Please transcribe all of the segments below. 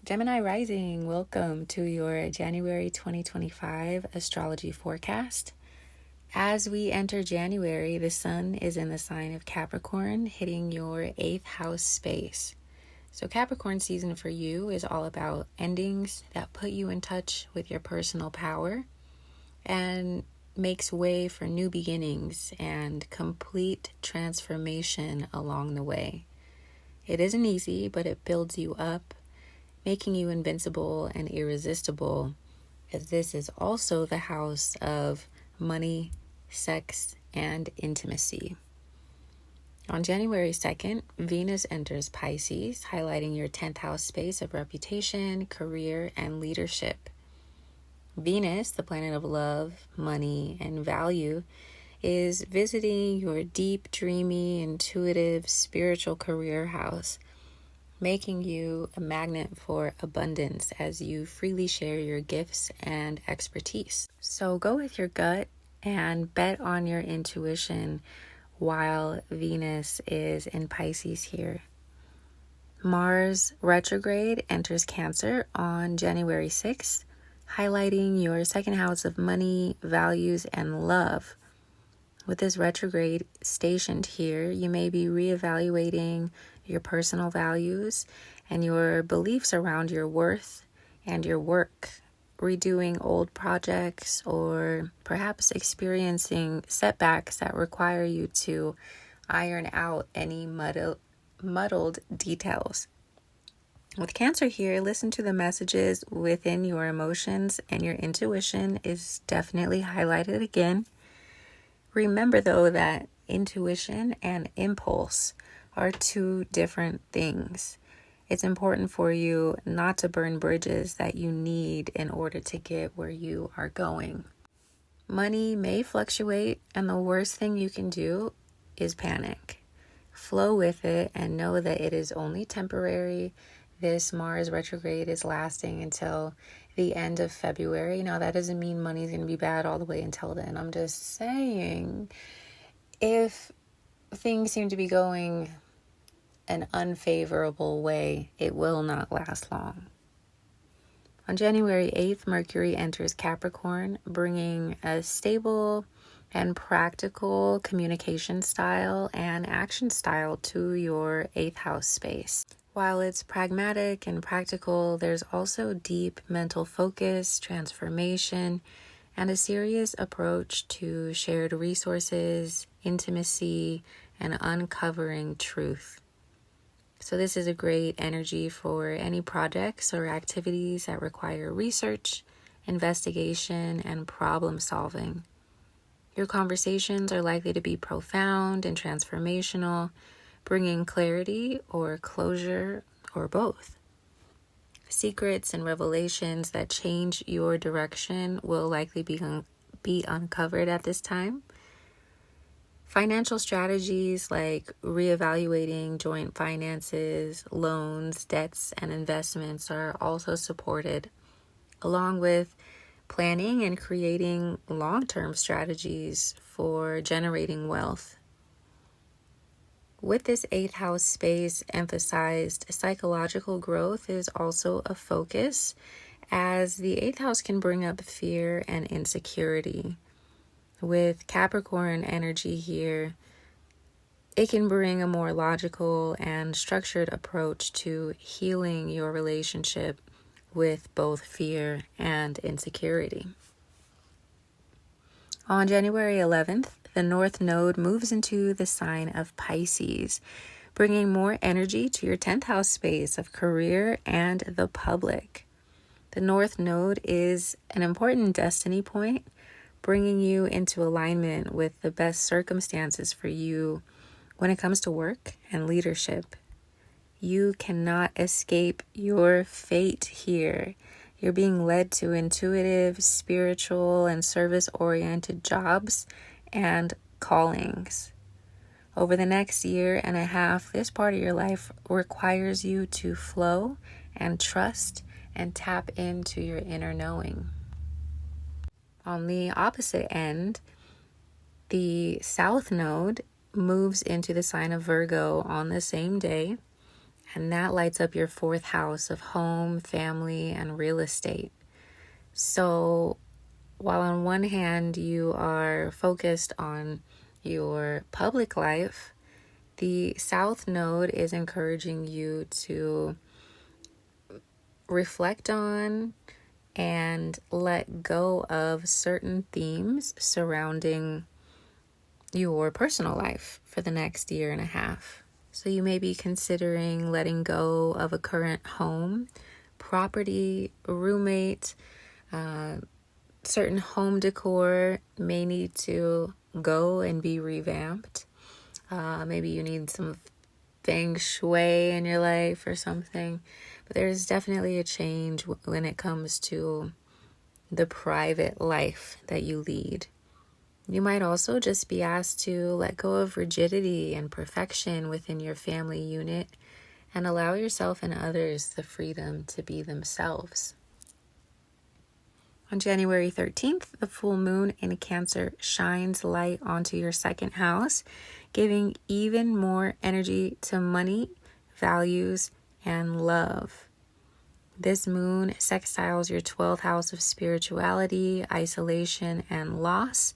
Gemini rising, welcome to your January 2025 astrology forecast. As we enter January, the sun is in the sign of Capricorn, hitting your 8th house space. So Capricorn season for you is all about endings that put you in touch with your personal power and makes way for new beginnings and complete transformation along the way. It isn't easy, but it builds you up, making you invincible and irresistible, as this is also the house of money, sex, and intimacy. On January 2nd, Venus enters Pisces, highlighting your 10th house space of reputation, career, and leadership. Venus, the planet of love, money, and value, is visiting your deep, dreamy, intuitive, spiritual career house, making you a magnet for abundance as you freely share your gifts and expertise. So go with your gut and bet on your intuition while Venus is in Pisces here. Mars retrograde enters Cancer on January 6th, highlighting your second house of money, values, and love. With this retrograde stationed here, you may be reevaluating your personal values and your beliefs around your worth and your work, redoing old projects, or perhaps experiencing setbacks that require you to iron out any muddled details. With Cancer here, listen to the messages within your emotions, and your intuition is definitely highlighted again. Remember, though, that intuition and impulse are two different things. It's important for you not to burn bridges that you need in order to get where you are going. Money may fluctuate, and the worst thing you can do is panic. Flow with it and know that it is only temporary. This Mars retrograde is lasting until the end of February. Now, that doesn't mean money's going to be bad all the way until then. I'm just saying, if things seem to be going an unfavorable way, it will not last long. On January 8th, Mercury enters Capricorn, bringing a stable and practical communication style and action style to your 8th house space. While it's pragmatic and practical, there's also deep mental focus, transformation, and a serious approach to shared resources, intimacy, and uncovering truth. So this is a great energy for any projects or activities that require research, investigation, and problem solving. Your conversations are likely to be profound and transformational, bringing clarity or closure or both. Secrets and revelations that change your direction will likely be uncovered at this time. Financial strategies like reevaluating joint finances, loans, debts, and investments are also supported, along with planning and creating long-term strategies for generating wealth. With this 8th house space emphasized, psychological growth is also a focus, as the 8th house can bring up fear and insecurity. With Capricorn energy here, it can bring a more logical and structured approach to healing your relationship with both fear and insecurity. On January 11th, the North Node moves into the sign of Pisces, bringing more energy to your 10th house space of career and the public. The North Node is an important destiny point, bringing you into alignment with the best circumstances for you when it comes to work and leadership. You cannot escape your fate here. You're being led to intuitive, spiritual, and service-oriented jobs and callings. Over the next year and a half, this part of your life requires you to flow and trust and tap into your inner knowing. On the opposite end, the South Node moves into the sign of Virgo on the same day, and that lights up your fourth house of home, family, and real estate. So while on one hand you are focused on your public life, the South Node is encouraging you to reflect on and let go of certain themes surrounding your personal life for the next year and a half. So you may be considering letting go of a current home, property, roommate, certain home decor may need to go and be revamped. Maybe you need some feng shui in your life or something. But there's definitely a change when it comes to the private life that you lead. You might also just be asked to let go of rigidity and perfection within your family unit and allow yourself and others the freedom to be themselves. On January 13th, the full moon in Cancer shines light onto your second house, giving even more energy to money, values, and love. This moon sextiles your 12th house of spirituality, isolation, and loss.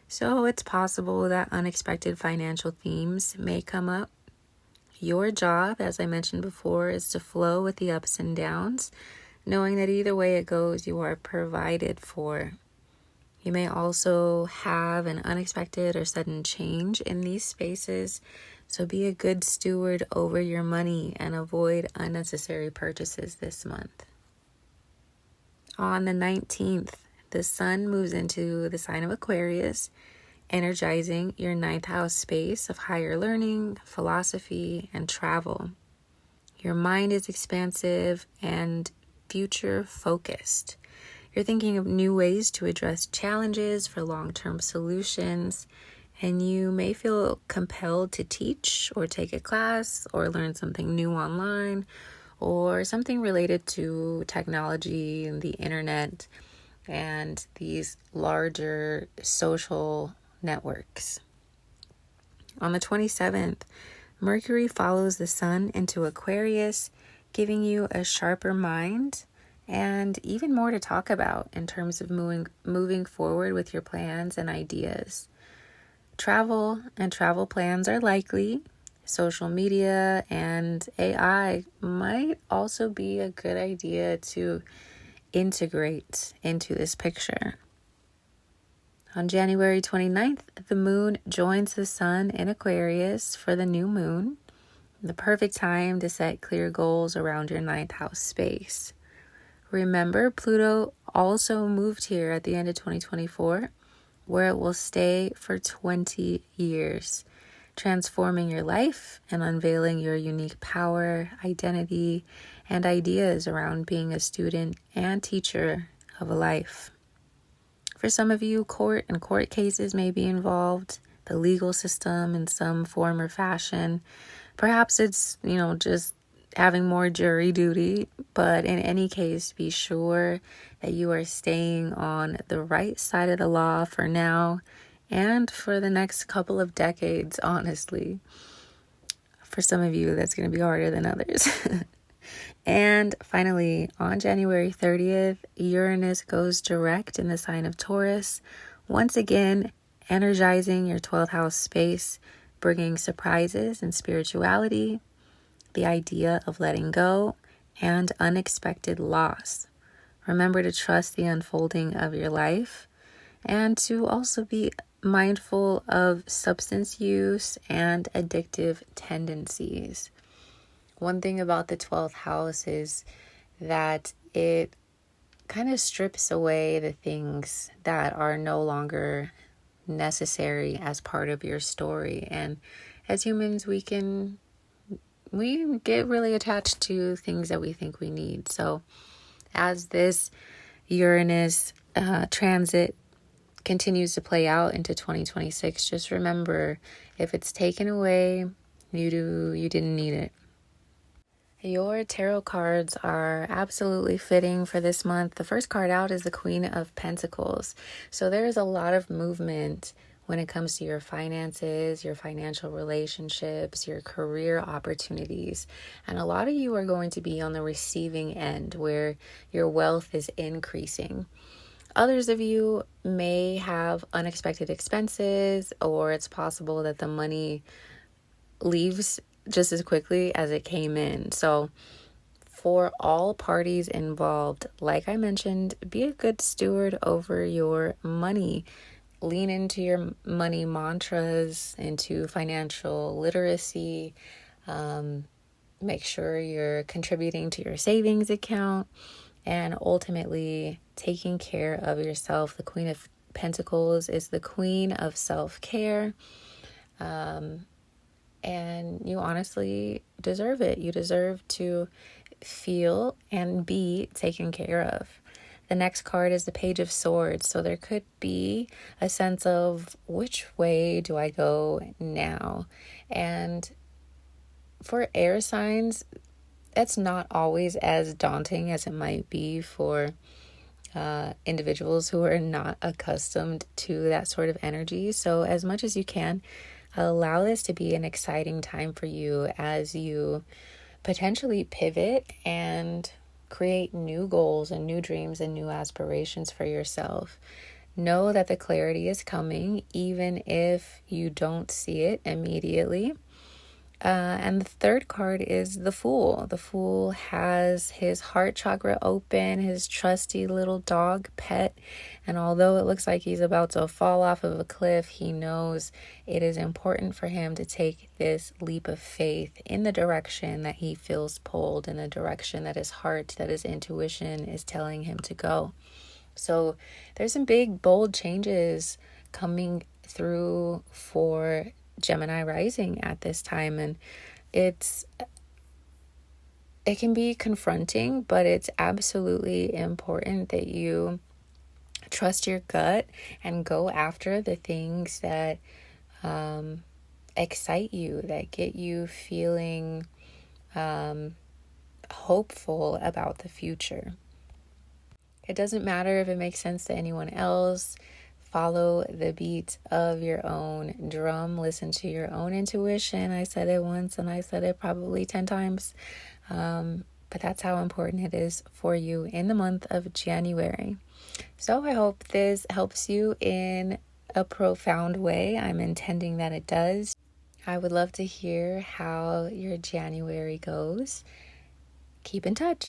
So it's possible that unexpected financial themes may come up. Your job, as I mentioned before, is to flow with the ups and downs, knowing that either way it goes, you are provided for. You may also have an unexpected or sudden change in these spaces, so be a good steward over your money and avoid unnecessary purchases this month. On the 19th, the sun moves into the sign of Aquarius, energizing your 9th house space of higher learning, philosophy, and travel. Your mind is expansive and future focused. You're thinking of new ways to address challenges for long-term solutions, and you may feel compelled to teach or take a class or learn something new online or something related to technology and the internet and these larger social networks. On the 27th, Mercury follows the sun into Aquarius, giving you a sharper mind and even more to talk about in terms of moving forward with your plans and ideas. Travel and travel plans are likely. Social media and AI might also be a good idea to integrate into this picture. On January 29th, the moon joins the sun in Aquarius for the new moon, the perfect time to set clear goals around your 9th house space. Remember, Pluto also moved here at the end of 2024, where it will stay for 20 years, transforming your life and unveiling your unique power, identity, and ideas around being a student and teacher of a life. For some of you, court and court cases may be involved, the legal system in some form or fashion. Perhaps it's, just having more jury duty, but in any case, be sure that you are staying on the right side of the law for now and for the next couple of decades, honestly. For some of you, that's going to be harder than others. And finally, on January 30th, Uranus goes direct in the sign of Taurus, once again energizing your 12th house space, bringing surprises and spirituality, the idea of letting go, and unexpected loss. Remember to trust the unfolding of your life and to also be mindful of substance use and addictive tendencies. One thing about the 12th house is that it kind of strips away the things that are no longer necessary as part of your story. And as humans, we get really attached to things that we think we need. So as this Uranus transit continues to play out into 2026, just remember, if it's taken away, you didn't need it. Your tarot cards are absolutely fitting for this month. The first card out is the Queen of Pentacles. So there is a lot of movement when it comes to your finances, your financial relationships, your career opportunities. And a lot of you are going to be on the receiving end where your wealth is increasing. Others of you may have unexpected expenses, or it's possible that the money leaves just as quickly as it came in. So for all parties involved, like I mentioned, be a good steward over your money. Lean into your money mantras, into financial literacy. Make sure you're contributing to your savings account and ultimately taking care of yourself. The Queen of Pentacles is the queen of self-care. And you honestly deserve it. You deserve to feel and be taken care of. The next card is the Page of Swords. So there could be a sense of, which way do I go now? And for air signs, that's not always as daunting as it might be for individuals who are not accustomed to that sort of energy. So as much as you can, allow this to be an exciting time for you as you potentially pivot and create new goals and new dreams and new aspirations for yourself. Know that the clarity is coming, even if you don't see it immediately. And the third card is the Fool. The Fool has his heart chakra open, his trusty little dog pet. And although it looks like he's about to fall off of a cliff, he knows it is important for him to take this leap of faith in the direction that he feels pulled, in the direction that his heart, that his intuition is telling him to go. So there's some big, bold changes coming through for Gemini rising at this time, and it can be confronting, but it's absolutely important that you trust your gut and go after the things that excite you, that get you feeling hopeful about the future. It doesn't matter if it makes sense to anyone else. Follow the beat of your own drum. Listen to your own intuition. I said it once and I said it probably 10 times. But that's how important it is for you in the month of January. So I hope this helps you in a profound way. I'm intending that it does. I would love to hear how your January goes. Keep in touch.